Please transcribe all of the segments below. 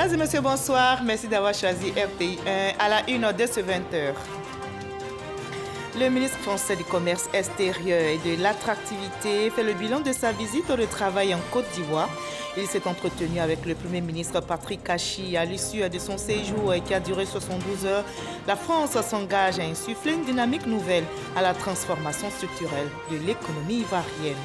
Mesdames et messieurs, bonsoir. Merci d'avoir choisi RTI 1 à la une de ce 20h. Le ministre français du Commerce extérieur et de l'attractivité fait le bilan de sa visite au travail en Côte d'Ivoire. Il s'est entretenu avec le Premier ministre Patrick Kachi à l'issue de son séjour qui a duré 72 heures. La France s'engage à insuffler une dynamique nouvelle à la transformation structurelle de l'économie ivoirienne.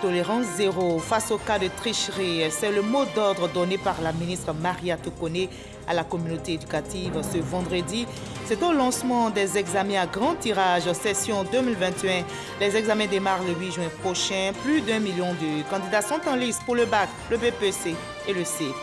Tolérance zéro face au cas de tricherie, c'est le mot d'ordre donné par la ministre Maria Tokone à la communauté éducative ce vendredi. C'est au lancement des examens à grand tirage, session 2021. Les examens démarrent le 8 juin prochain. Plus d'1 million de candidats sont en lice pour le bac, le BPC et le CEP.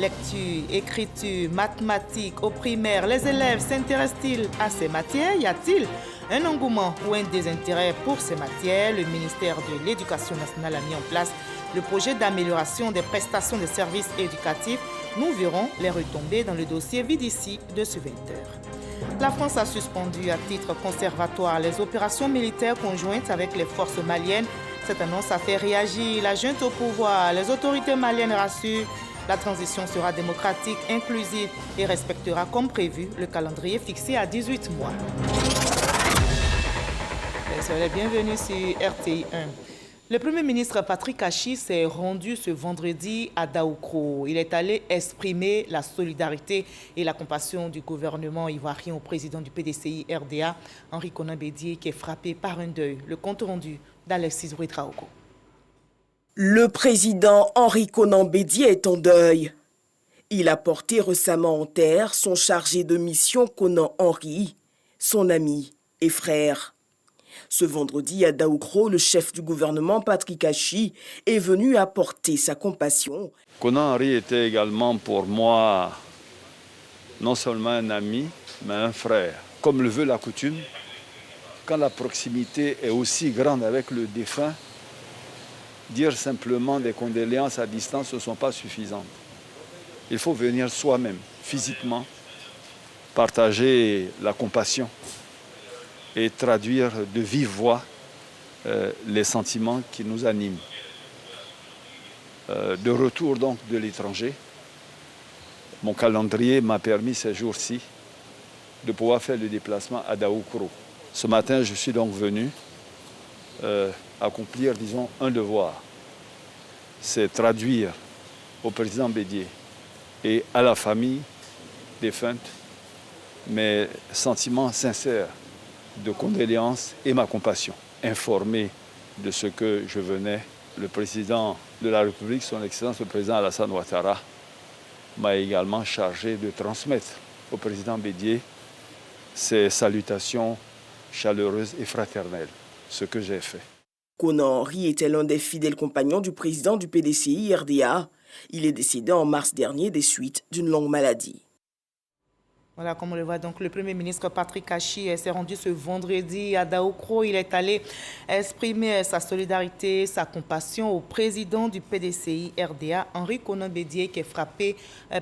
Lecture, écriture, mathématiques au primaire, les élèves s'intéressent-ils à ces matières? Y a-t-il un engouement ou un désintérêt pour ces matières? Le ministère de l'Éducation nationale a mis en place le projet d'amélioration des prestations de services éducatifs. Nous verrons les retombées dans le dossier Vidici de ce 20h. La France a suspendu à titre conservatoire les opérations militaires conjointes avec les forces maliennes. Cette annonce a fait réagir la junte au pouvoir. Les autorités maliennes rassurent. La transition sera démocratique, inclusive et respectera comme prévu le calendrier fixé à 18 mois. Soyez bienvenue sur RTI 1. Le Premier ministre Patrick Kachi s'est rendu ce vendredi à Daoukro. Il est allé exprimer la solidarité et la compassion du gouvernement ivoirien au président du PDCI RDA, Henri Konan Bédié, qui est frappé par un deuil. Le compte rendu d'Alexis Ouedraogo. Le président Henri Konan Bédié est en deuil. Il a porté récemment en terre son chargé de mission Konan Henri, son ami et frère. Ce vendredi à Daoukro, le chef du gouvernement Patrick Kachi est venu apporter sa compassion. Konan Henri était également pour moi non seulement un ami, mais un frère. Comme le veut la coutume, quand la proximité est aussi grande avec le défunt, dire simplement des condoléances à distance ne sont pas suffisantes. Il faut venir soi-même, physiquement, partager la compassion et traduire de vive voix les sentiments qui nous animent. De retour donc de l'étranger, mon calendrier m'a permis ces jours-ci de pouvoir faire le déplacement à Daoukro. Ce matin, je suis donc venu accomplir, disons, un devoir. C'est traduire au président Bédié et à la famille défunte mes sentiments sincères de condoléances et ma compassion. Informé de ce que je venais, le président de la République, son Excellence le président Alassane Ouattara, m'a également chargé de transmettre au président Bédié ses salutations chaleureuses et fraternelles, ce que j'ai fait. Konan Henri était l'un des fidèles compagnons du président du PDCI RDA. Il est décédé en mars dernier des suites d'une longue maladie. Voilà, comme on le voit, donc le Premier ministre Patrick Kachi s'est rendu ce vendredi à Daoukro. Il est allé exprimer sa solidarité, sa compassion au président du PDCI RDA, Henri Konan Bédié, qui est frappé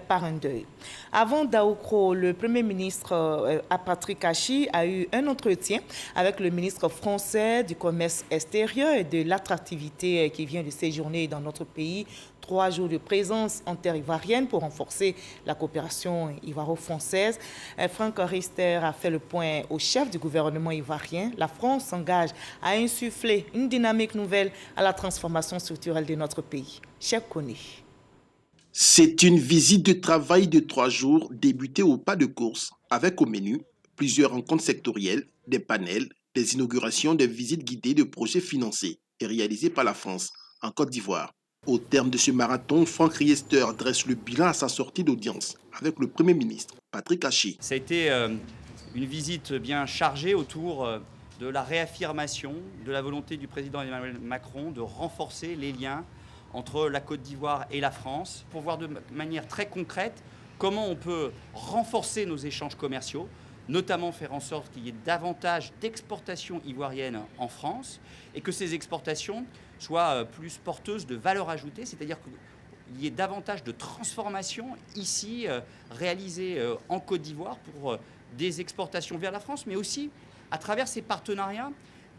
par un deuil. Avant Daoukro, le Premier ministre Patrick Kachi a eu un entretien avec le ministre français du Commerce extérieur et de l'attractivité qui vient de séjourner dans notre pays. 3 jours de présence en terre ivoirienne pour renforcer la coopération ivoiro-française. Franck Riester a fait le point au chef du gouvernement ivoirien. La France s'engage à insuffler une dynamique nouvelle à la transformation structurelle de notre pays. Cheikh Koné. C'est une visite de travail de 3 jours débutée au pas de course avec au menu plusieurs rencontres sectorielles, des panels, des inaugurations, des visites guidées de projets financés et réalisés par la France en Côte d'Ivoire. Au terme de ce marathon, Franck Riester dresse le bilan à sa sortie d'audience avec le Premier ministre, Patrick Kachi. Ça a été une visite bien chargée autour de la réaffirmation de la volonté du président Emmanuel Macron de renforcer les liens entre la Côte d'Ivoire et la France pour voir de manière très concrète comment on peut renforcer nos échanges commerciaux, notamment faire en sorte qu'il y ait davantage d'exportations ivoiriennes en France et que ces exportations soient plus porteuses de valeur ajoutée, c'est-à-dire qu'il y ait davantage de transformations ici réalisées en Côte d'Ivoire pour des exportations vers la France, mais aussi à travers ces partenariats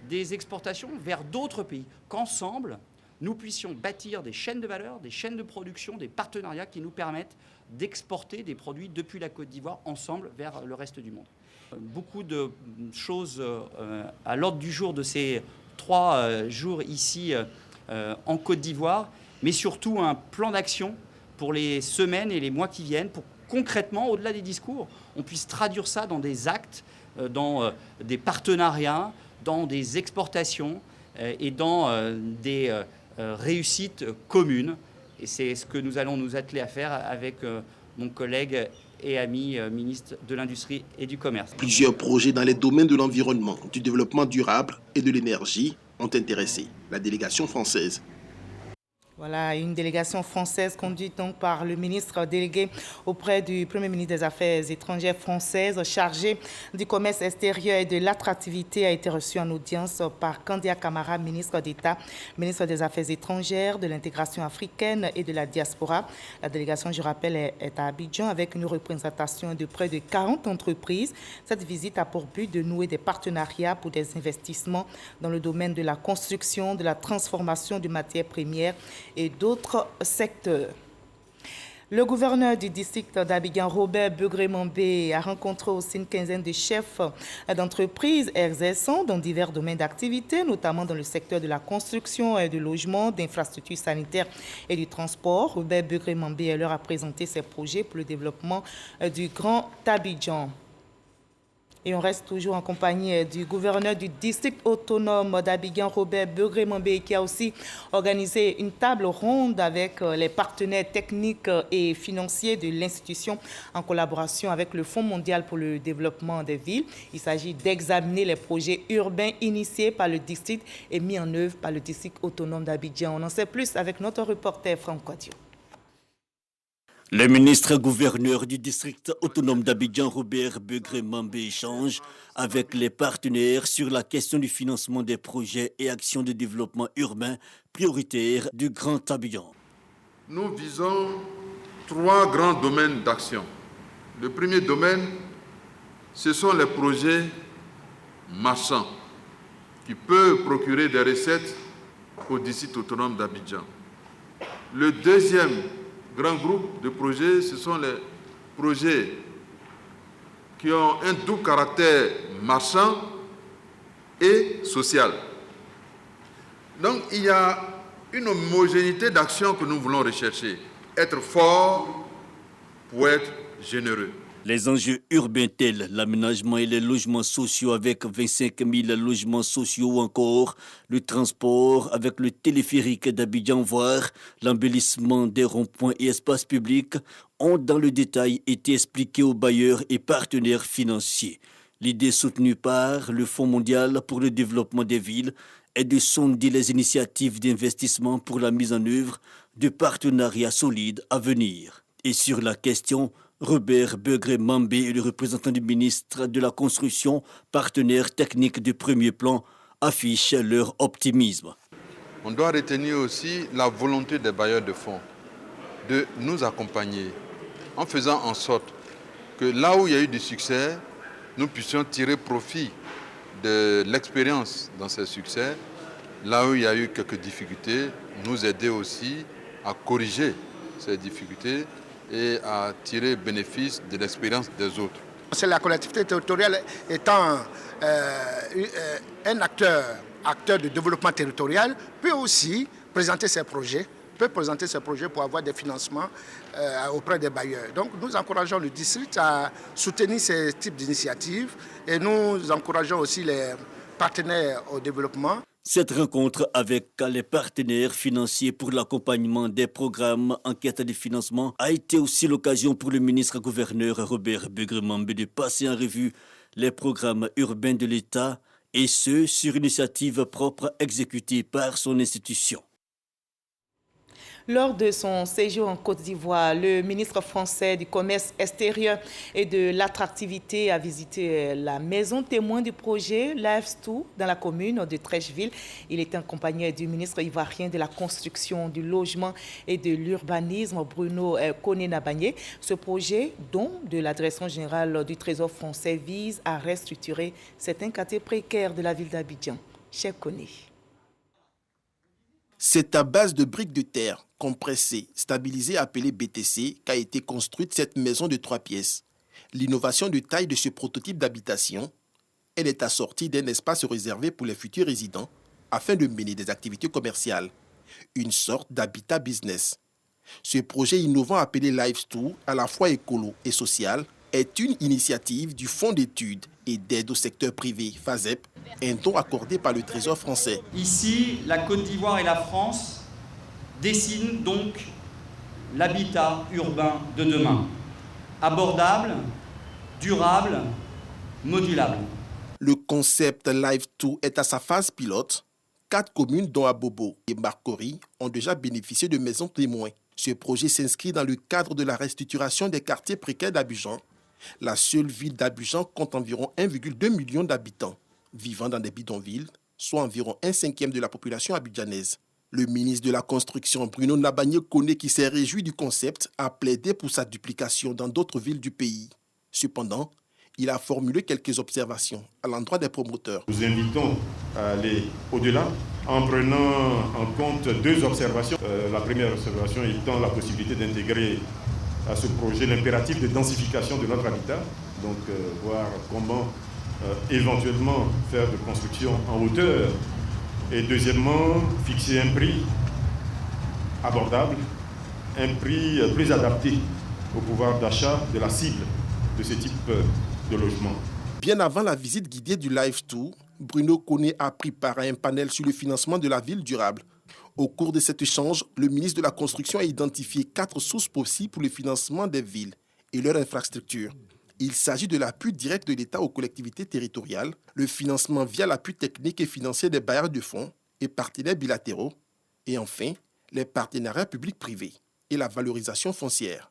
des exportations vers d'autres pays, qu'ensemble nous puissions bâtir des chaînes de valeur, des chaînes de production, des partenariats qui nous permettent d'exporter des produits depuis la Côte d'Ivoire ensemble vers le reste du monde. Beaucoup de choses à l'ordre du jour de ces 3 jours ici en Côte d'Ivoire, mais surtout un plan d'action pour les semaines et les mois qui viennent, pour concrètement, au-delà des discours, on puisse traduire ça dans des actes, dans des partenariats, dans des exportations et dans des réussites communes. Et c'est ce que nous allons nous atteler à faire avec mon collègue et ami ministre de l'Industrie et du Commerce. Plusieurs projets dans les domaines de l'environnement, du développement durable et de l'énergie ont intéressé la délégation française. Voilà, une délégation française conduite donc par le ministre délégué auprès du Premier ministre des Affaires étrangères françaises, chargé du commerce extérieur et de l'attractivité, a été reçue en audience par Kandia Camara, ministre d'État, ministre des Affaires étrangères, de l'intégration africaine et de la diaspora. La délégation, je rappelle, est à Abidjan avec une représentation de près de 40 entreprises. Cette visite a pour but de nouer des partenariats pour des investissements dans le domaine de la construction, de la transformation de matières premières et d'autres secteurs. Le gouverneur du district d'Abidjan, Robert Begré-Mambé, a rencontré aussi une quinzaine de chefs d'entreprises exerçant dans divers domaines d'activité, notamment dans le secteur de la construction et du logement, d'infrastructures sanitaires et du transport. Robert Begré-Mambé leur a présenté ses projets pour le développement du Grand Abidjan. Et on reste toujours en compagnie du gouverneur du district autonome d'Abidjan, Robert Begré-Mambé, qui a aussi organisé une table ronde avec les partenaires techniques et financiers de l'institution en collaboration avec le Fonds mondial pour le développement des villes. Il s'agit d'examiner les projets urbains initiés par le district et mis en œuvre par le district autonome d'Abidjan. On en sait plus avec notre reporter Franck Quadio. Le ministre-gouverneur du district autonome d'Abidjan, Robert Begré-Mambé, échange avec les partenaires sur la question du financement des projets et actions de développement urbain prioritaires du Grand Abidjan. Nous visons 3 grands domaines d'action. Le premier domaine, ce sont les projets marchands qui peuvent procurer des recettes au district autonome d'Abidjan. Le deuxième grand groupe de projets, ce sont les projets qui ont un doux caractère marchand et social. Donc il y a une homogénéité d'action que nous voulons rechercher. Être fort pour être généreux. Les enjeux urbains tels l'aménagement et les logements sociaux avec 25 000 logements sociaux ou encore le transport avec le téléphérique d'Abidjan, voire l'embellissement des ronds-points et espaces publics ont dans le détail été expliqués aux bailleurs et partenaires financiers. L'idée soutenue par le Fonds mondial pour le développement des villes est de sonder les initiatives d'investissement pour la mise en œuvre de partenariats solides à venir. Et sur la question, Robert Begré-Mambé et le représentant du ministre de la Construction, partenaire technique de premier plan, affichent leur optimisme. On doit retenir aussi la volonté des bailleurs de fonds de nous accompagner en faisant en sorte que là où il y a eu du succès, nous puissions tirer profit de l'expérience dans ces succès. Là où il y a eu quelques difficultés, nous aider aussi à corriger ces difficultés et à tirer bénéfice de l'expérience des autres. C'est la collectivité territoriale étant un acteur de développement territorial, peut aussi présenter ses projets, pour avoir des financements auprès des bailleurs. Donc nous encourageons le district à soutenir ces types d'initiatives et nous encourageons aussi les partenaires au développement. Cette rencontre avec les partenaires financiers pour l'accompagnement des programmes en quête de financement a été aussi l'occasion pour le ministre-gouverneur Robert Begré-Mambé de passer en revue les programmes urbains de l'État et ce, sur initiative propre exécutée par son institution. Lors de son séjour en Côte d'Ivoire, le ministre français du commerce extérieur et de l'attractivité a visité la maison témoin du projet Lives2 dans la commune de Trècheville. Il était accompagné du ministre ivoirien de la construction, du logement et de l'urbanisme, Bruno Koné-Nabagné. Ce projet, don de la direction générale du Trésor français, vise à restructurer certains quartiers précaires de la ville d'Abidjan. Cher Koné. C'est à base de briques de terre compressées, stabilisées, appelées BTC, qu'a été construite cette maison de 3 pièces. L'innovation de taille de ce prototype d'habitation, elle est assortie d'un espace réservé pour les futurs résidents afin de mener des activités commerciales, une sorte d'habitat business. Ce projet innovant appelé Live2, à la fois écolo et social, est une initiative du Fonds d'études et d'aide au secteur privé, FASEP, un don accordé par le Trésor français. Ici, la Côte d'Ivoire et la France dessinent donc l'habitat urbain de demain. Abordable, durable, modulable. Le concept Live2 est à sa phase pilote. 4 communes, dont Abobo et Marcory, ont déjà bénéficié de maisons témoins. Ce projet s'inscrit dans le cadre de la restructuration des quartiers précaires d'Abidjan. La seule ville d'Abidjan compte environ 1,2 million d'habitants vivant dans des bidonvilles, soit environ 1/5 de la population abidjanaise. Le ministre de la Construction, Bruno Nabagné-Koné, qui s'est réjoui du concept, a plaidé pour sa duplication dans d'autres villes du pays. Cependant, il a formulé quelques observations à l'endroit des promoteurs. Nous invitons à aller au-delà en prenant en compte 2 observations. La première observation étant la possibilité d'intégrer à ce projet l'impératif de densification de notre habitat, donc voir comment éventuellement faire de construction en hauteur, et deuxièmement fixer un prix abordable, un prix plus adapté au pouvoir d'achat de la cible de ce type de logement. Bien avant la visite guidée du Live2, Bruno Koné a pris part à un panel sur le financement de la ville durable. Au cours de cet échange, le ministre de la Construction a identifié 4 sources possibles pour le financement des villes et leurs infrastructures. Il s'agit de l'appui direct de l'État aux collectivités territoriales, le financement via l'appui technique et financier des bailleurs de fonds et partenaires bilatéraux, et enfin, les partenariats publics-privés et la valorisation foncière.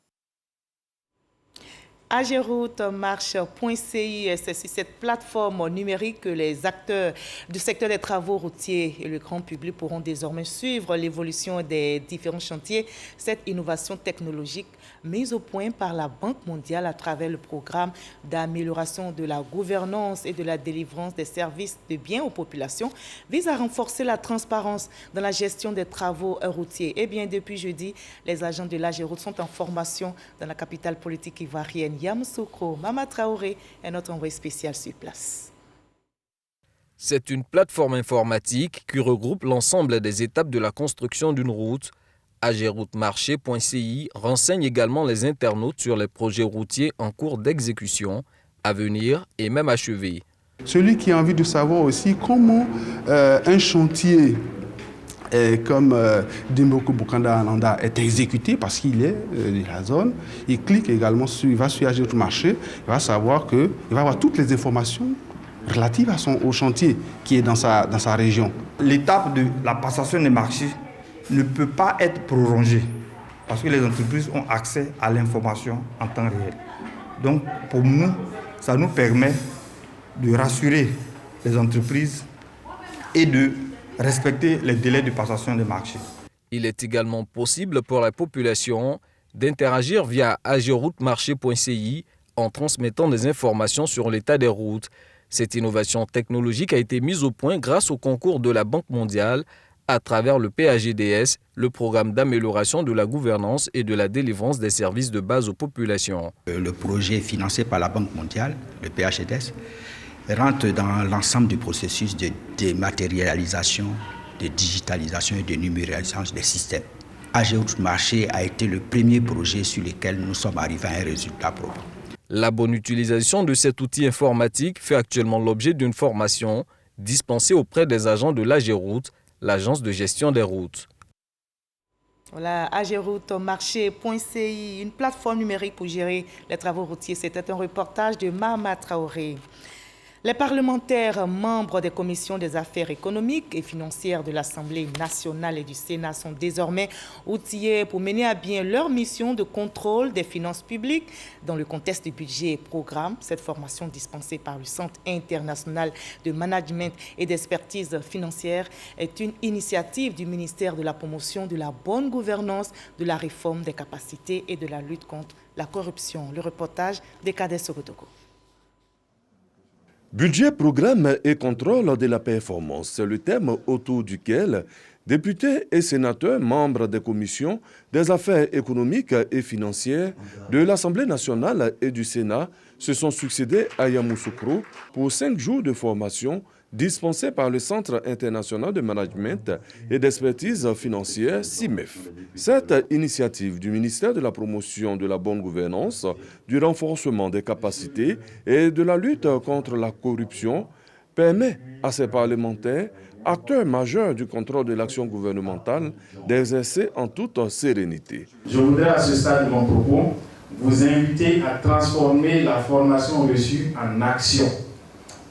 Ageroute-marche.ci, c'est sur cette plateforme numérique que les acteurs du secteur des travaux routiers et le grand public pourront désormais suivre l'évolution des différents chantiers. Cette innovation technologique mise au point par la Banque mondiale à travers le programme d'amélioration de la gouvernance et de la délivrance des services de biens aux populations vise à renforcer la transparence dans la gestion des travaux routiers. Eh bien, depuis jeudi, les agents de l'Ageroute sont en formation dans la capitale politique ivoirienne. Yamoussoukro, Mama Traoré est notre envoyé spécial sur place. C'est une plateforme informatique qui regroupe l'ensemble des étapes de la construction d'une route. Ageroute-marché.ci renseigne également les internautes sur les projets routiers en cours d'exécution, à venir et même achevés. Celui qui a envie de savoir aussi comment un chantier comme Dimboku Bukanda Ananda est exécuté parce qu'il est de la zone, il clique également il va sur Ageroute Marché, il va savoir qu'il va avoir toutes les informations relatives au chantier qui est dans sa région. L'étape de la passation des marchés ne peut pas être prolongée parce que les entreprises ont accès à l'information en temps réel. Donc pour nous, ça nous permet de rassurer les entreprises et de respecter les délais de passation des marchés. Il est également possible pour la population d'interagir via ageroute-marché.ci en transmettant des informations sur l'état des routes. Cette innovation technologique a été mise au point grâce au concours de la Banque mondiale à travers le PAGDS, le programme d'amélioration de la gouvernance et de la délivrance des services de base aux populations. Le projet financé par la Banque mondiale, le PAGDS, rentre dans l'ensemble du processus de dématérialisation, de digitalisation et de numérisation des systèmes. Ageroute Marché a été le premier projet sur lequel nous sommes arrivés à un résultat propre. La bonne utilisation de cet outil informatique fait actuellement l'objet d'une formation dispensée auprès des agents de l'Ageroute, l'agence de gestion des routes. Voilà, Ageroute-marché.ci, une plateforme numérique pour gérer les travaux routiers. C'était un reportage de Mama Traoré. Les parlementaires membres des commissions des affaires économiques et financières de l'Assemblée nationale et du Sénat sont désormais outillés pour mener à bien leur mission de contrôle des finances publiques dans le contexte du budget et programme. Cette formation dispensée par le Centre international de management et d'expertise financière est une initiative du ministère de la promotion de la bonne gouvernance, de la réforme des capacités et de la lutte contre la corruption. Le reportage de Kadé Sogotogo. Budget, programme et contrôle de la performance, c'est le thème autour duquel Députés et sénateurs, membres des commissions des affaires économiques et financières de l'Assemblée nationale et du Sénat se sont succédés à Yamoussoukro pour 5 jours de formation dispensés par le Centre international de management et d'expertise financière CIMEF. Cette initiative du ministère de la promotion de la bonne gouvernance, du renforcement des capacités et de la lutte contre la corruption permet à ces parlementaires, acteurs majeurs du contrôle de l'action gouvernementale, d'exercer en toute sérénité. Je voudrais à ce stade de mon propos vous inviter à transformer la formation reçue en action.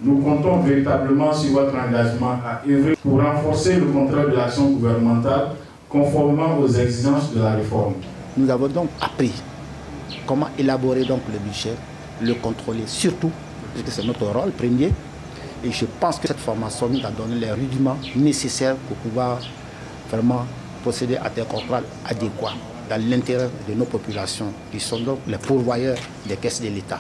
Nous comptons véritablement sur votre engagement à œuvrer pour renforcer le contrôle de l'action gouvernementale conformément aux exigences de la réforme. Nous avons donc appris comment élaborer donc le budget, le contrôler surtout, parce que c'est notre rôle premier. Et je pense que cette formation nous a donné les rudiments nécessaires pour pouvoir vraiment procéder à des contrôles adéquats dans l'intérêt de nos populations, qui sont donc les pourvoyeurs des caisses de l'État.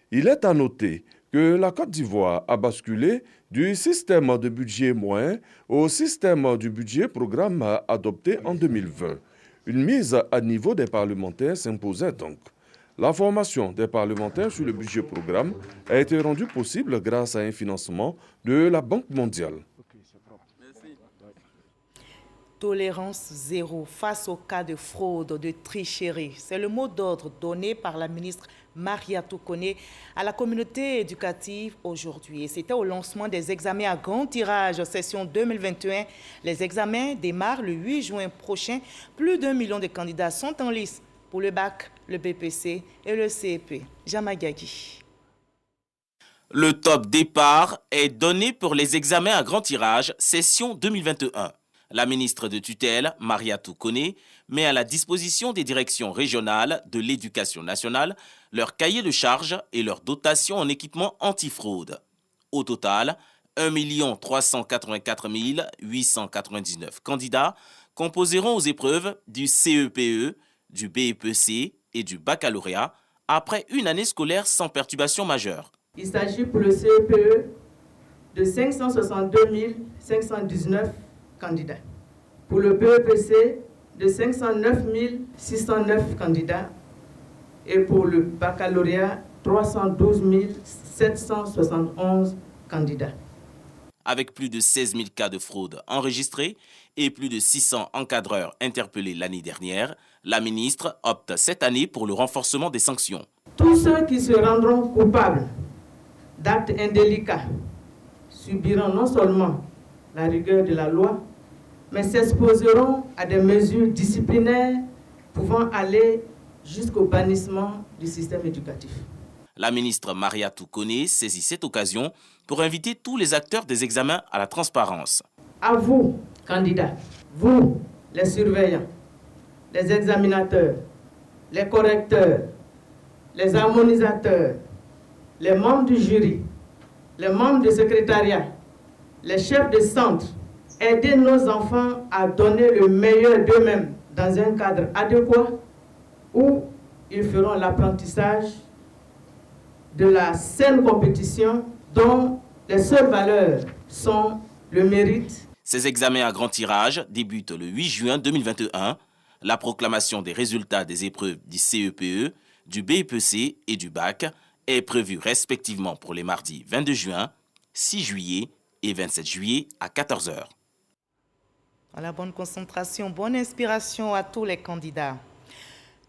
Il est à noter que la Côte d'Ivoire a basculé du système de budget moyen au système du budget programme adopté en 2020. Une mise à niveau des parlementaires s'imposait donc. La formation des parlementaires sur le budget programme a été rendue possible grâce à un financement de la Banque mondiale. Tolérance zéro face aux cas de fraude, de tricherie. C'est le mot d'ordre donné par la ministre Mariatou Koné à la communauté éducative aujourd'hui. C'était au lancement des examens à grand tirage session 2021. Les examens démarrent le 8 juin prochain. Plus d'1 million de candidats sont en lice pour le bac, le BPC et le CEP. Jamagagi. Le top départ est donné pour les examens à grand tirage session 2021. La ministre de tutelle, Mariatou Koné, met à la disposition des directions régionales de l'éducation nationale leur cahier de charges et leur dotation en équipement antifraude. Au total, 1 384 899 candidats composeront aux épreuves du CEPE, du BEPC et du baccalauréat après une année scolaire sans perturbation majeure. Il s'agit pour le CEPE de 562 519 candidats. Pour le BEPC, de 509 609 candidats. Et pour le baccalauréat, 312 771 candidats. Avec plus de 16 000 cas de fraude enregistrés et plus de 600 encadreurs interpellés l'année dernière, la ministre opte cette année pour le renforcement des sanctions. Tous ceux qui se rendront coupables d'actes indélicats subiront non seulement la rigueur de la loi, mais s'exposeront à des mesures disciplinaires pouvant aller jusqu'au bannissement du système éducatif. La ministre Mariatou Koné saisit cette occasion pour inviter tous les acteurs des examens à la transparence. À vous, candidats, vous, les surveillants, les examinateurs, les correcteurs, les harmonisateurs, les membres du jury, les membres du secrétariat, les chefs de centre, aider nos enfants à donner le meilleur d'eux-mêmes dans un cadre adéquat où ils feront l'apprentissage de la saine compétition dont les seules valeurs sont le mérite. Ces examens à grand tirage débutent le 8 juin 2021. La proclamation des résultats des épreuves du CEPE, du BEPC et du bac est prévue respectivement pour les mardis 22 juin, 6 juillet et 27 juillet à 14 h. La bonne concentration, bonne inspiration à tous les candidats.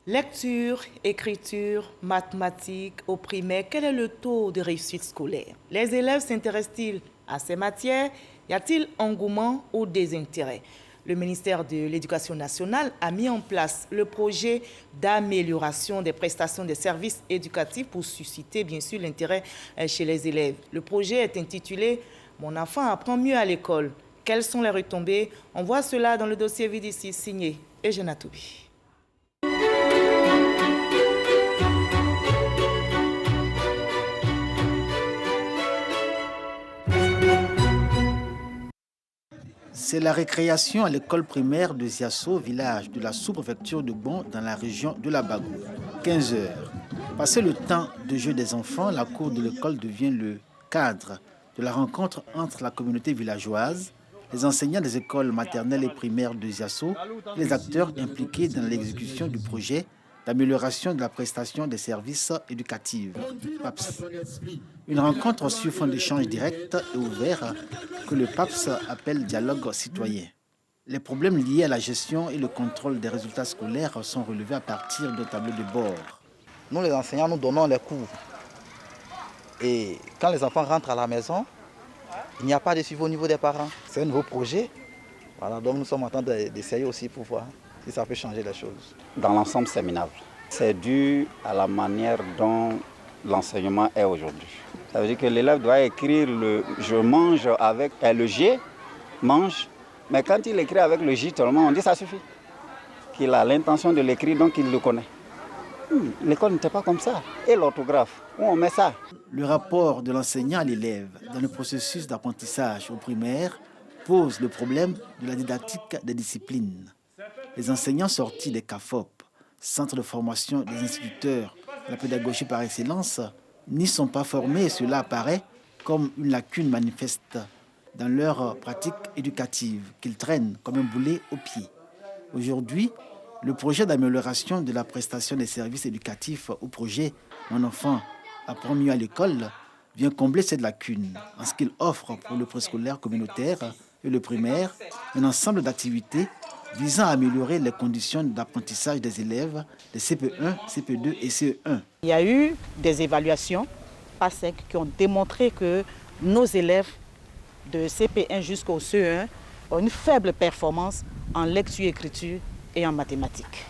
Lecture, écriture, mathématiques au primaire, quel est le taux de réussite scolaire? Les élèves s'intéressent-ils à ces matières? Y a-t-il engouement ou désintérêt? Le ministère de l'Éducation nationale a mis en place le projet d'amélioration des prestations des services éducatifs pour susciter bien sûr l'intérêt chez les élèves. Le projet est intitulé « Mon enfant apprend mieux à l'école ». Quelles sont les retombées? On voit cela dans le dossier VDC signé Eugène Atoubi. C'est la récréation à l'école primaire de Ziasso, village de la sous-préfecture de Bon, dans la région de la Bagou. 15 h. Passé le temps de jeu des enfants, la cour de l'école devient le cadre de la rencontre entre la communauté villageoise, les enseignants des écoles maternelles et primaires de Ziasso et les acteurs impliqués dans l'exécution du projet d'amélioration de la prestation des services éducatifs, PAPS. Une rencontre sur fond d'échange direct et ouvert que le PAPS appelle dialogue citoyen. Les problèmes liés à la gestion et le contrôle des résultats scolaires sont relevés à partir d'un tableau de bord. Nous, les enseignants, nous donnons les cours. Et quand les enfants rentrent à la maison, il n'y a pas de suivi au niveau des parents. C'est un nouveau projet. Voilà, donc nous sommes en train d'essayer aussi pour voir si ça peut changer les choses. Dans l'ensemble, c'est minable. C'est dû à la manière dont l'enseignement est aujourd'hui. Ça veut dire que l'élève doit écrire le « je mange » avec le « G », mange, mais quand il écrit avec le « J », on dit ça suffit. Qu'il a l'intention de l'écrire, donc il le connaît. L'école n'était pas comme ça. Et l'orthographe, où on met ça? Le rapport de l'enseignant à l'élève dans le processus d'apprentissage au primaire pose le problème de la didactique des disciplines. Les enseignants sortis des CAFOP, Centre de formation des instituteurs de la pédagogie par excellence, n'y sont pas formés et cela apparaît comme une lacune manifeste dans leur pratique éducative qu'ils traînent comme un boulet au pied. Aujourd'hui, le projet d'amélioration de la prestation des services éducatifs au projet « Mon enfant apprend mieux à l'école » vient combler cette lacune en ce qu'il offre pour le préscolaire communautaire et le primaire un ensemble d'activités visant à améliorer les conditions d'apprentissage des élèves de CP1, CP2 et CE1. Il y a eu des évaluations, PAS5, qui ont démontré que nos élèves de CP1 jusqu'au CE1 ont une faible performance en lecture-écriture et en mathématiques.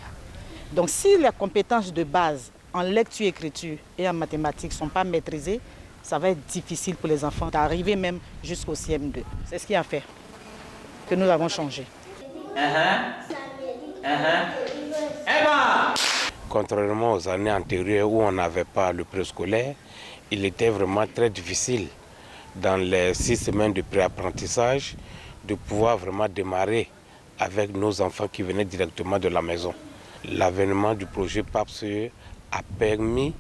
Donc si les compétences de base en lecture-écriture et en mathématiques ne sont pas maîtrisées, ça va être difficile pour les enfants d'arriver même jusqu'au CM2. C'est ce qui a fait que nous avons changé. Contrairement aux années antérieures où on n'avait pas le préscolaire, il était vraiment très difficile dans les 6 semaines de préapprentissage de pouvoir vraiment démarrer avec nos enfants qui venaient directement de la maison. L'avènement du projet PAPSE a permis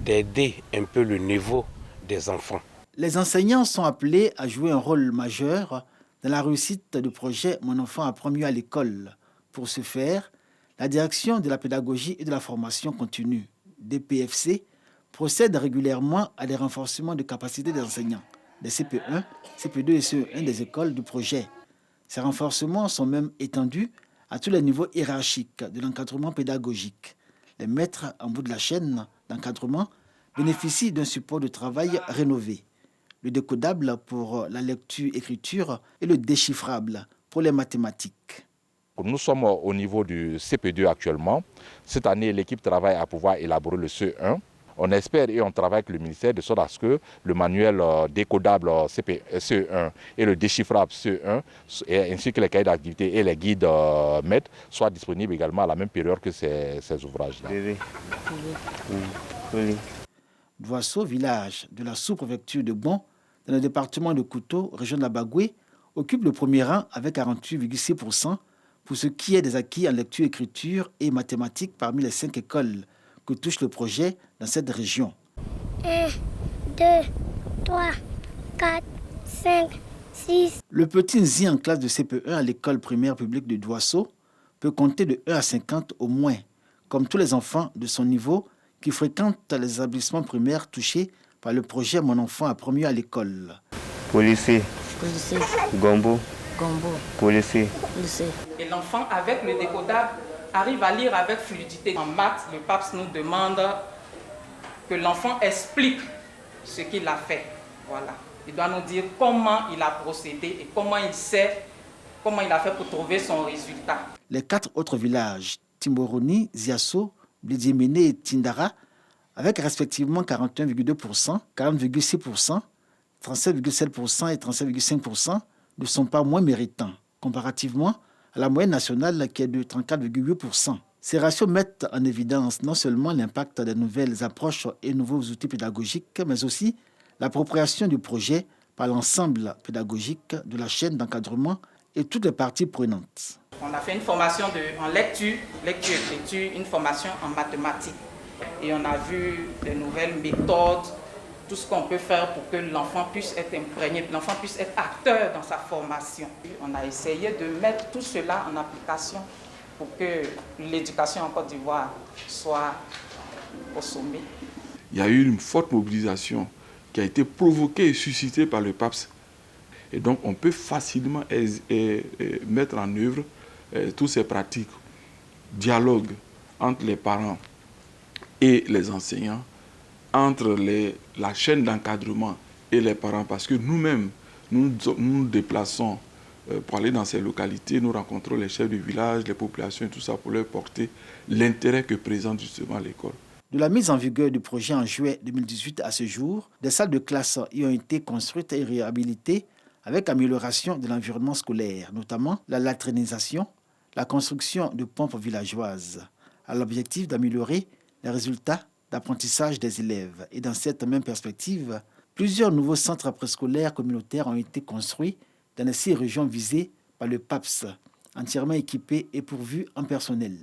d'aider un peu le niveau des enfants. Les enseignants sont appelés à jouer un rôle majeur dans la réussite du projet « Mon enfant apprend mieux à l'école ». Pour ce faire, la direction de la pédagogie et de la formation continue, DPFC, procède régulièrement à des renforcements de capacités des enseignants, des CP1, CP2 et CE1 des écoles du projet. Ces renforcements sont même étendus à tous les niveaux hiérarchiques de l'encadrement pédagogique. Les maîtres en bout de la chaîne d'encadrement bénéficient d'un support de travail rénové. Le décodable pour la lecture-écriture et le déchiffrable pour les mathématiques. Nous sommes au niveau du CP2 actuellement. Cette année, l'équipe travaille à pouvoir élaborer le CE1. On espère et on travaille avec le ministère de sorte à ce que le manuel décodable CE1 et le déchiffrable CE1 ainsi que les cahiers d'activité et les guides maîtres soient disponibles également à la même période que ces ouvrages-là. Doisseau, village de la sous-préfecture de Bon, dans le département de Kouto, région de la Bagoué, occupe le premier rang avec 48,6% pour ce qui est des acquis en lecture-écriture et mathématiques parmi les 5 écoles que touche le projet dans cette région. 1, 2, 3, 4, 5, 6. Le petit Nzi en classe de CP1 à l'école primaire publique de Doisseau peut compter de 1 à 50 au moins, comme tous les enfants de son niveau qui fréquentent les établissements primaires touchés par le projet « Mon enfant apprend mieux à l'école ». Policier. Policier. Gombo. Gombo. Policier. Policier. Et l'enfant, avec le décodable, arrive à lire avec fluidité. En maths, le PAPS nous demande que l'enfant explique ce qu'il a fait. Voilà. Il doit nous dire comment il a procédé et comment il sait, comment il a fait pour trouver son résultat. Les 4 autres villages, Timboroni, Ziasso, Blidiemene et Tindara, avec respectivement 41,2%, 40,6%, 37,7% et 37,5%, ne sont pas moins méritants, comparativement à la moyenne nationale qui est de 34,8%. Ces ratios mettent en évidence non seulement l'impact des nouvelles approches et nouveaux outils pédagogiques, mais aussi l'appropriation du projet par l'ensemble pédagogique de la chaîne d'encadrement et toutes les parties prenantes. On a fait une formation en lecture, lecture-écriture, une formation en mathématiques. Et on a vu des nouvelles méthodes tout ce qu'on peut faire pour que l'enfant puisse être imprégné, l'enfant puisse être acteur dans sa formation. On a essayé de mettre tout cela en application pour que l'éducation en Côte d'Ivoire soit au sommet. Il y a eu une forte mobilisation qui a été provoquée et suscitée par le PAPS. Et donc on peut facilement mettre en œuvre toutes ces pratiques, dialogue entre les parents et les enseignants, entre la chaîne d'encadrement et les parents, parce que nous-mêmes, nous nous déplaçons pour aller dans ces localités, nous rencontrons les chefs de village, les populations et tout ça pour leur porter l'intérêt que présente justement l'école. De la mise en vigueur du projet en juillet 2018 à ce jour, des salles de classe y ont été construites et réhabilitées avec amélioration de l'environnement scolaire, notamment la latrinisation, la construction de pompes villageoises, à l'objectif d'améliorer les résultats d'apprentissage des élèves. Et dans cette même perspective, plusieurs nouveaux centres préscolaires communautaires ont été construits dans les 6 régions visées par le PAPS, entièrement équipés et pourvus en personnel.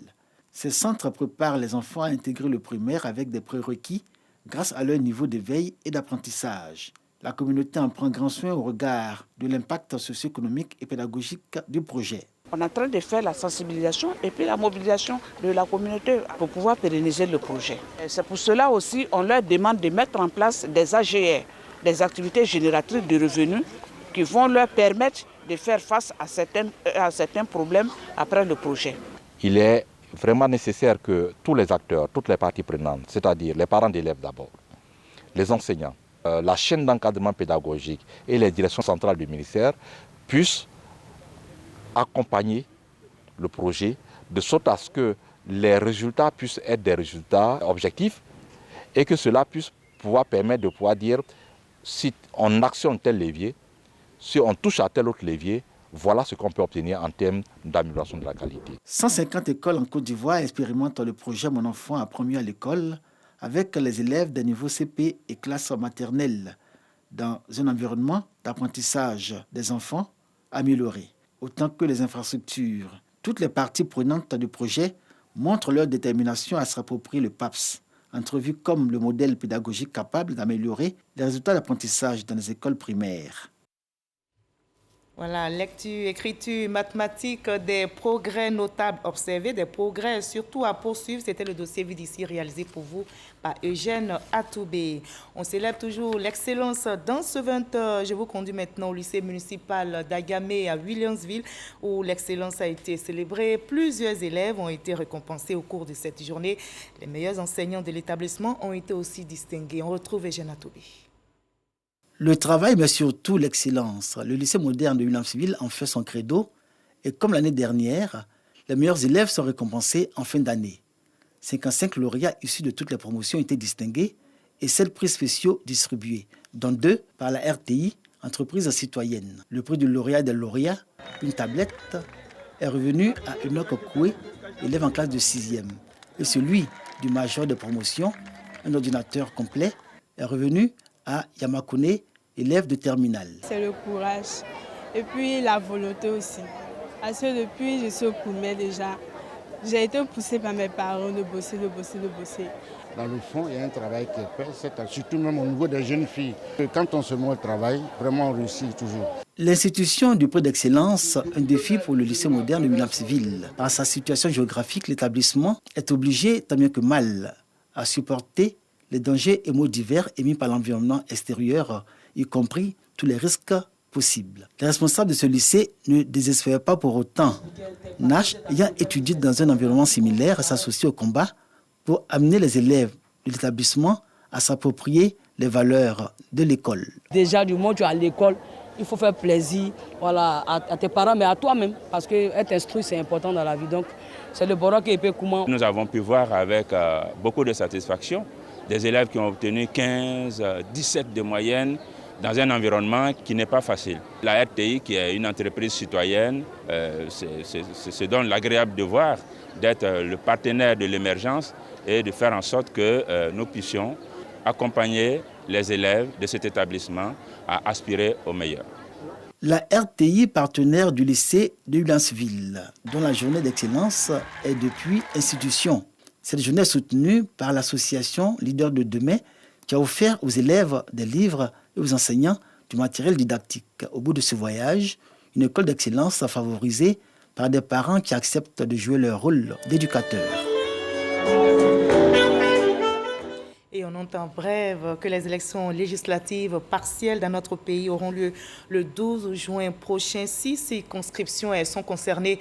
Ces centres préparent les enfants à intégrer le primaire avec des prérequis grâce à leur niveau de veille et d'apprentissage. La communauté en prend grand soin au regard de l'impact socio-économique et pédagogique du projet. On est en train de faire la sensibilisation et puis la mobilisation de la communauté pour pouvoir pérenniser le projet. C'est pour cela aussi on leur demande de mettre en place des AGR, des activités génératrices de revenus qui vont leur permettre de faire face à certains problèmes après le projet. Il est vraiment nécessaire que tous les acteurs, toutes les parties prenantes, c'est-à-dire les parents d'élèves d'abord, les enseignants, la chaîne d'encadrement pédagogique et les directions centrales du ministère puissent accompagner le projet de sorte à ce que les résultats puissent être des résultats objectifs et que cela puisse pouvoir permettre de pouvoir dire si on actionne tel levier, si on touche à tel autre levier, voilà ce qu'on peut obtenir en termes d'amélioration de la qualité. 150 écoles en Côte d'Ivoire expérimentent le projet Mon enfant apprend mieux à l'école avec les élèves des niveaux CP et classes maternelles dans un environnement d'apprentissage des enfants amélioré. Autant que les infrastructures. Toutes les parties prenantes du projet montrent leur détermination à s'approprier le PAPS, entrevu comme le modèle pédagogique capable d'améliorer les résultats d'apprentissage dans les écoles primaires. Voilà, lecture, écriture, mathématiques, des progrès notables observés, des progrès surtout à poursuivre. C'était le dossier VDC réalisé pour vous par Eugène Atoubé. On célèbre toujours l'excellence dans ce 20h. Je vous conduis maintenant au lycée municipal d'Agamé à Williamsville où l'excellence a été célébrée. Plusieurs élèves ont été récompensés au cours de cette journée. Les meilleurs enseignants de l'établissement ont été aussi distingués. On retrouve Eugène Atoubé. Le travail, mais surtout l'excellence. Le lycée moderne de Williamsville en fait son credo. Et comme l'année dernière, les meilleurs élèves sont récompensés en fin d'année. 55 lauréats issus de toutes les promotions ont été distingués et 7 prix spéciaux distribués, dont 2 par la RTI, entreprise citoyenne. Le prix du lauréat des lauréats, une tablette, est revenu à Enoch Koué, élève en classe de 6e. Et celui du major de promotion, un ordinateur complet, est revenu à Yamakone, élève de terminale. C'est le courage et puis la volonté aussi. Parce que depuis je suis au primaire déjà, j'ai été poussée par mes parents de bosser. Dans le fond, il y a un travail qui est fait, surtout même au niveau des jeunes filles. Quand on se met au travail, vraiment on réussit toujours. L'institution du prix d'excellence, un défi pour le lycée moderne de Williamsville. Par sa situation géographique, l'établissement est obligé, tant bien que mal, à supporter les dangers et maux divers émis par l'environnement extérieur, y compris tous les risques possibles. Les responsables de ce lycée ne désespèrent pas pour autant. Nash, ayant étudié dans un environnement similaire, s'associe au combat pour amener les élèves de l'établissement à s'approprier les valeurs de l'école. Déjà, du moment où tu es à l'école, il faut faire plaisir à tes parents, mais à toi-même, parce qu'être instruit, c'est important dans la vie. Donc, c'est le bonheur qui est comment. Nous avons pu voir avec beaucoup de satisfaction des élèves qui ont obtenu 15, 17 de moyenne dans un environnement qui n'est pas facile. La RTI, qui est une entreprise citoyenne, se donne l'agréable devoir d'être le partenaire de l'émergence et de faire en sorte que nous puissions accompagner les élèves de cet établissement à aspirer au meilleur. La RTI, partenaire du lycée de Williamsville, dont la journée d'excellence est depuis institution. Cette journée est soutenue par l'association Leader de Demain, qui a offert aux élèves des livres et aux enseignants du matériel didactique. Au bout de ce voyage, une école d'excellence favorisée par des parents qui acceptent de jouer leur rôle d'éducateur. Et on entend bref que les élections législatives partielles dans notre pays auront lieu le 12 juin prochain. 6 circonscriptions sont concernées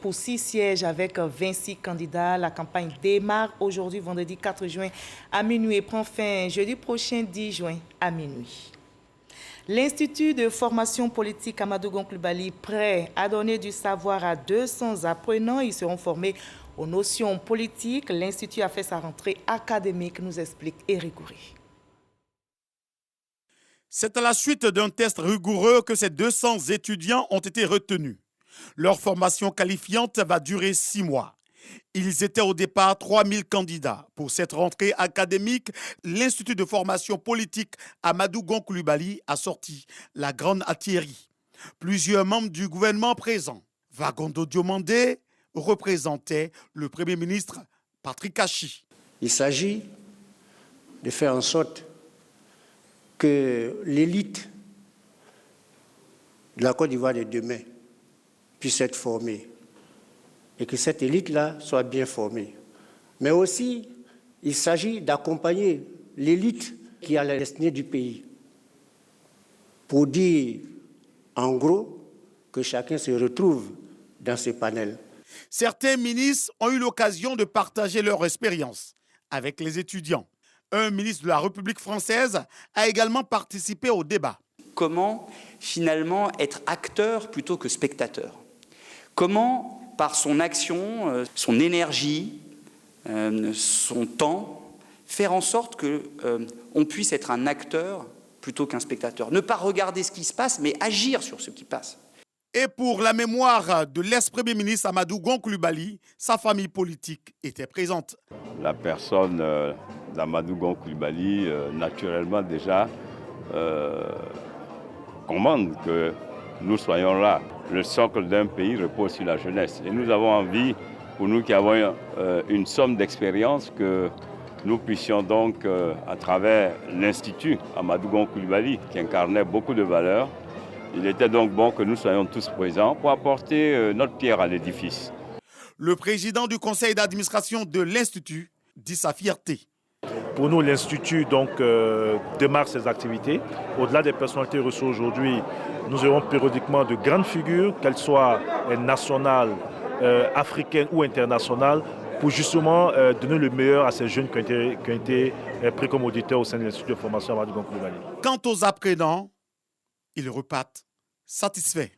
pour 6 sièges avec 26 candidats. La campagne démarre aujourd'hui, vendredi 4 juin à minuit et prend fin jeudi prochain 10 juin à minuit. L'Institut de formation politique Amadou Gon Coulibaly, prêt à donner du savoir à 200 apprenants. Ils seront formés aux notions politiques. L'Institut a fait sa rentrée académique, nous explique Éric Goury. C'est à la suite d'un test rigoureux que ces 200 étudiants ont été retenus. Leur formation qualifiante va durer 6 mois. Ils étaient au départ 3000 candidats. Pour cette rentrée académique, l'Institut de formation politique Amadou Gon Coulibaly a sorti la grande artillerie. Plusieurs membres du gouvernement présents. Vagondo Diomandé représentait le Premier ministre Patrick Achi. Il s'agit de faire en sorte que l'élite de la Côte d'Ivoire de demain puisse être formée et que cette élite-là soit bien formée. Mais aussi, il s'agit d'accompagner l'élite qui a la destinée du pays pour dire, en gros, que chacun se retrouve dans ce panel. Certains ministres ont eu l'occasion de partager leur expérience avec les étudiants. Un ministre de la République française a également participé au débat. Comment, finalement, être acteur plutôt que spectateur? Comment, par son action, son énergie, son temps, faire en sorte qu'on puisse être un acteur plutôt qu'un spectateur? Ne pas regarder ce qui se passe, mais agir sur ce qui passe. Et pour la mémoire de l'ex-premier ministre Amadou Gon Coulibaly, sa famille politique était présente. La personne d'Amadou Gon Coulibaly, naturellement déjà, commande que nous soyons là. Le socle d'un pays repose sur la jeunesse. Et nous avons envie, pour nous qui avons une somme d'expérience, que nous puissions donc, à travers l'Institut Amadou Gon Coulibaly, qui incarnait beaucoup de valeurs, il était donc bon que nous soyons tous présents pour apporter notre pierre à l'édifice. Le président du conseil d'administration de l'Institut dit sa fierté. Pour nous, l'Institut démarre ses activités. Au-delà des personnalités reçues aujourd'hui, nous aurons périodiquement de grandes figures, qu'elles soient nationales, africaines ou internationales, pour justement donner le meilleur à ces jeunes qui ont été pris comme auditeurs au sein de l'Institut de formation Amadou Gon Coulibaly. Quant aux apprenants, ils repartent satisfaits.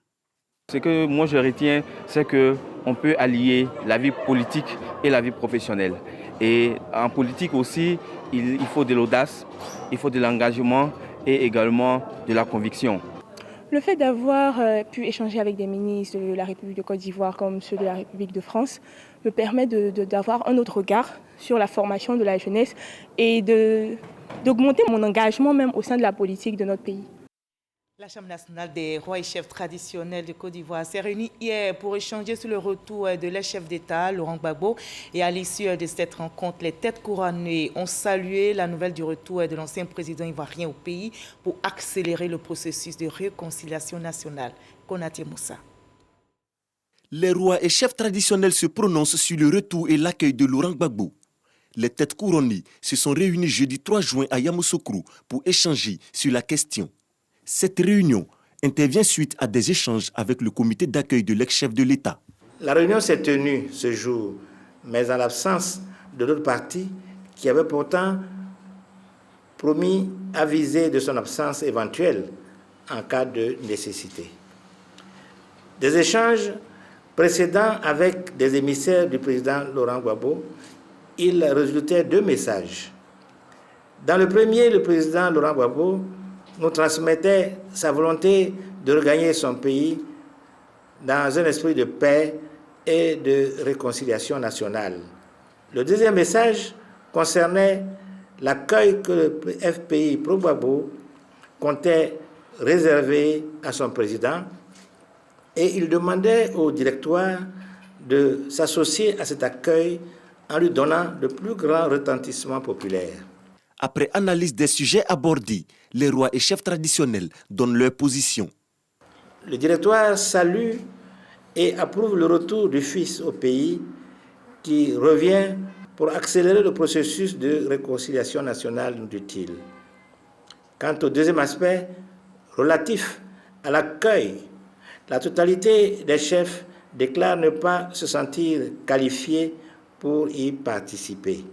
Ce que moi je retiens, c'est qu'on peut allier la vie politique et la vie professionnelle. Et en politique aussi, il faut de l'audace, il faut de l'engagement et également de la conviction. Le fait d'avoir pu échanger avec des ministres de la République de Côte d'Ivoire comme ceux de la République de France me permet d'avoir un autre regard sur la formation de la jeunesse et d'augmenter mon engagement même au sein de la politique de notre pays. La Chambre nationale des rois et chefs traditionnels de Côte d'Ivoire s'est réunie hier pour échanger sur le retour de leur chef d'État, Laurent Gbagbo. Et à l'issue de cette rencontre, les têtes couronnées ont salué la nouvelle du retour de l'ancien président ivoirien au pays pour accélérer le processus de réconciliation nationale. Konaté Moussa. Les rois et chefs traditionnels se prononcent sur le retour et l'accueil de Laurent Gbagbo. Les têtes couronnées se sont réunies jeudi 3 juin à Yamoussoukro pour échanger sur la question. Cette réunion intervient suite à des échanges avec le comité d'accueil de l'ex-chef de l'État. La réunion s'est tenue ce jour, mais en l'absence de l'autre partie qui avait pourtant promis aviser de son absence éventuelle en cas de nécessité. Des échanges précédents avec des émissaires du président Laurent Gbagbo, il résultait 2 messages. Dans le premier, le président Laurent Gbagbo nous transmettait sa volonté de regagner son pays dans un esprit de paix et de réconciliation nationale. Le deuxième message concernait l'accueil que le FPI pro-Gbagbo comptait réserver à son président et il demandait au directoire de s'associer à cet accueil en lui donnant le plus grand retentissement populaire. Après analyse des sujets abordés, les rois et chefs traditionnels donnent leur position. Le directoire salue et approuve le retour du fils au pays qui revient pour accélérer le processus de réconciliation nationale, nous dit-il. Quant au deuxième aspect, relatif à l'accueil, la totalité des chefs déclarent ne pas se sentir qualifiés pour y participer.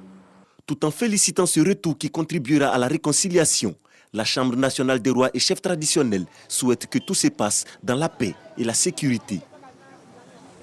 Tout en félicitant ce retour qui contribuera à la réconciliation, la Chambre nationale des rois et chefs traditionnels souhaite que tout se passe dans la paix et la sécurité.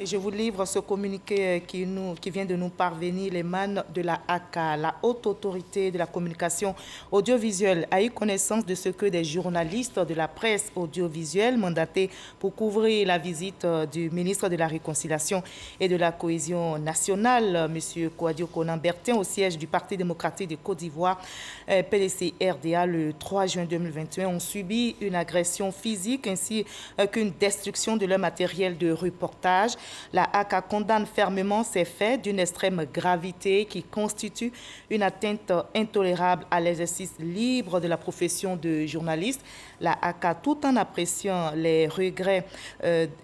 Et je vous livre ce communiqué qui vient de nous parvenir. Les man de la ACA, la Haute Autorité de la Communication Audiovisuelle, a eu connaissance de ce que des journalistes de la presse audiovisuelle mandatés pour couvrir la visite du ministre de la Réconciliation et de la Cohésion nationale, M. Kouadio Konan Bertin, au siège du Parti démocratique de Côte d'Ivoire, PDC-RDA, le 3 juin 2021, ont subi une agression physique ainsi qu'une destruction de leur matériel de reportage. La ACA condamne fermement ces faits d'une extrême gravité qui constituent une atteinte intolérable à l'exercice libre de la profession de journaliste. La ACA, tout en appréciant les regrets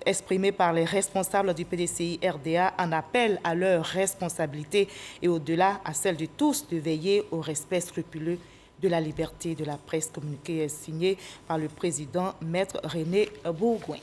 exprimés par les responsables du PDCI-RDA, en appelle à leur responsabilité et au-delà à celle de tous de veiller au respect scrupuleux de la liberté de la presse. Communiqué signé par le président Maître René Bourgoin.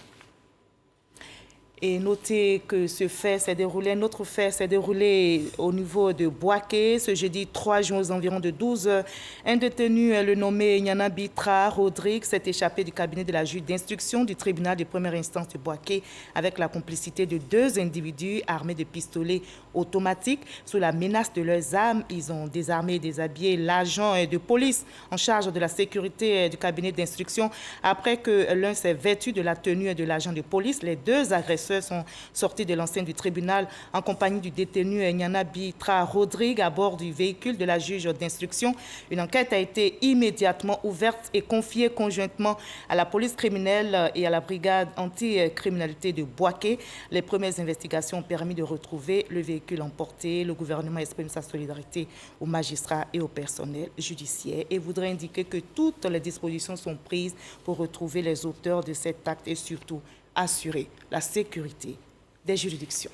Et notez que ce fait s'est déroulé, notre fait s'est déroulé au niveau de Boaké. Ce jeudi 3 juin aux environs de 12 heures, un détenu, le nommé Nyana Bitra Rodrigue, s'est échappé du cabinet de la juge d'instruction du tribunal de première instance de Boaké avec la complicité de 2 individus armés de pistolets automatiques. Sous la menace de leurs armes, ils ont désarmé et déshabillé l'agent de police en charge de la sécurité du cabinet d'instruction. Après que l'un s'est vêtu de la tenue de l'agent de police, les 2 agresseurs sont sortis de l'enceinte du tribunal en compagnie du détenu Nyana Bitra Rodrigue à bord du véhicule de la juge d'instruction. Une enquête a été immédiatement ouverte et confiée conjointement à la police criminelle et à la brigade anti-criminalité de Boaké. Les premières investigations ont permis de retrouver le véhicule emporté. Le gouvernement exprime sa solidarité aux magistrats et au personnel judiciaire et voudrait indiquer que toutes les dispositions sont prises pour retrouver les auteurs de cet acte et surtout assurer la sécurité des juridictions.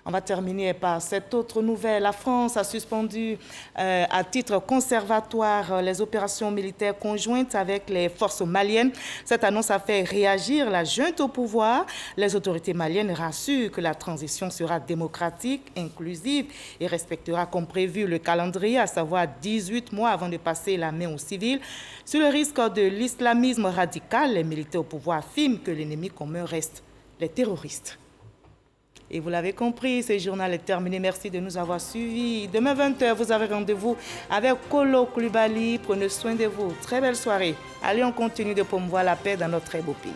On va terminer par cette autre nouvelle. La France a suspendu à titre conservatoire les opérations militaires conjointes avec les forces maliennes. Cette annonce a fait réagir la junte au pouvoir. Les autorités maliennes rassurent que la transition sera démocratique, inclusive et respectera comme prévu le calendrier, à savoir 18 mois avant de passer la main aux civils. Sur le risque de l'islamisme radical, les militaires au pouvoir affirment que l'ennemi commun reste les terroristes. Et vous l'avez compris, ce journal est terminé. Merci de nous avoir suivis. Demain 20h, vous avez rendez-vous avec Kolo Koulibaly. Prenez soin de vous. Très belle soirée. Allez, on continue de promouvoir la paix dans notre très beau pays.